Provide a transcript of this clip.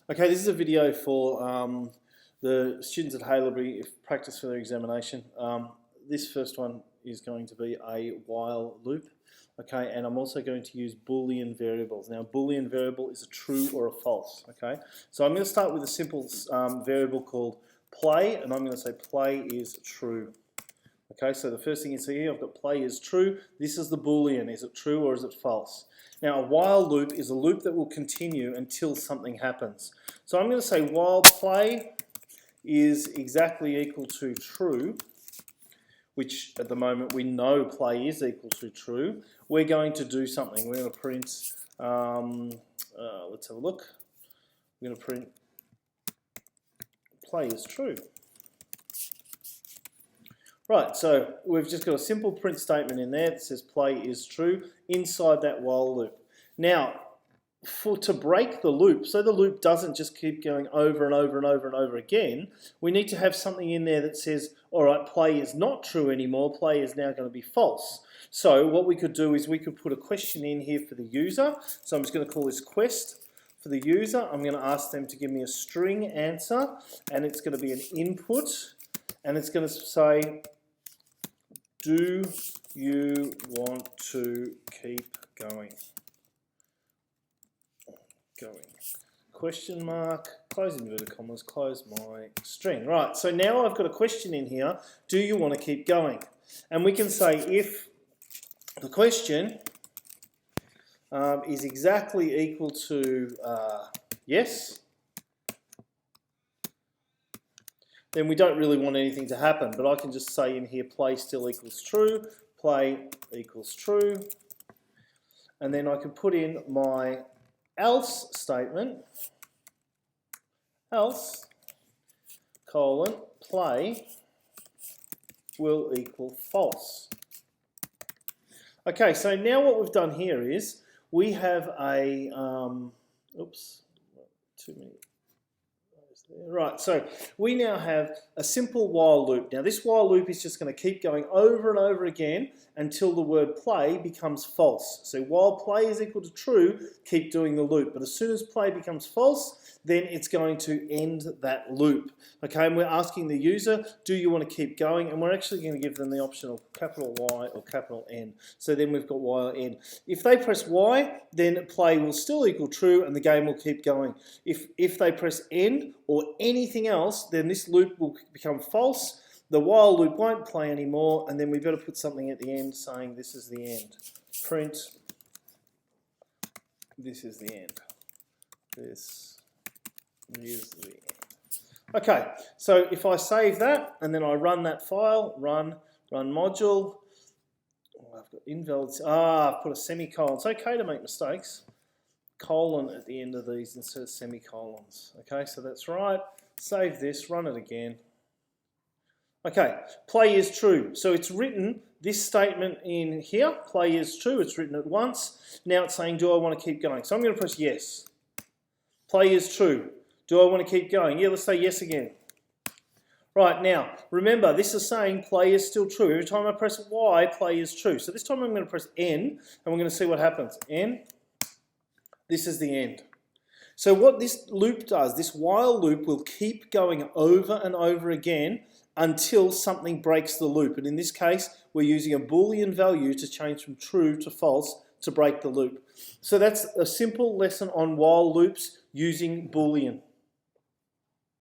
Okay, this is a video for the students at Haileybury if practice for their examination. This first one is going to be a while loop, okay, and I'm also going to use Boolean variables. Now, a Boolean variable is a true or a false, okay? So I'm going to start with a simple variable called play, and I'm going to say play is true. Okay, so the first thing you see here, I've got play is true. This is the Boolean. Is it true or is it false? Now, a while loop is a loop that will continue until something happens. So I'm going to say while play is exactly equal to true, which at the moment we know play is equal to true, we're going to do something. We're going to print, let's have a look. We're going to print play is true. Right, so we've just got a simple print statement in there that says play is true inside that while loop. Now, to break the loop, so the loop doesn't just keep going over and over and over and over again, we need to have something in there that says, all right, play is not true anymore, play is now going to be false. So what we could do is we could put a question in here for the user. So I'm just going to call this quest for the user. I'm going to ask them to give me a string answer, and it's going to be an input, and it's going to say, do you want to keep going? Question mark, close inverted commas, close my string. Right, so now I've got a question in here, do you want to keep going? And we can say if the question is exactly equal to yes, then we don't really want anything to happen, but I can just say in here play still equals true, play equals true, and then I can put in my else statement, else, colon, play will equal false. Okay, so now what we've done here is we have a, oops, too many. Right, so we now have a simple while loop. Now this while loop is just going to keep going over and over again until the word play becomes false. So while play is equal to true, keep doing the loop. But as soon as play becomes false, then it's going to end that loop. Okay, and we're asking the user, do you want to keep going? And we're actually going to give them the option of capital Y or capital N. So then we've got Y or N. If they press Y, then play will still equal true and the game will keep going. If they press N or anything else, then this loop will become false. The while loop won't play anymore, and then we've got to put something at the end saying this is the end. Print, this is the end. This is the end. Okay, so if I save that and then I run that file, run module, oh, I've got invalids, I've put a semicolon. It's okay to make mistakes. Colon at the end of these instead of semicolons. Okay, so that's right. Save this, run it again. Okay, play is true. So it's written this statement in here, play is true, it's written it once. Now it's saying, do I want to keep going? So I'm going to press yes. Play is true. Do I want to keep going? Yeah, let's say yes again. Right, now, remember, this is saying play is still true. Every time I press Y, play is true. So this time I'm going to press N, and we're going to see what happens. N, this is the end. So what this loop does, this while loop will keep going over and over again until something breaks the loop. And in this case, we're using a Boolean value to change from true to false to break the loop. So that's a simple lesson on while loops using Boolean.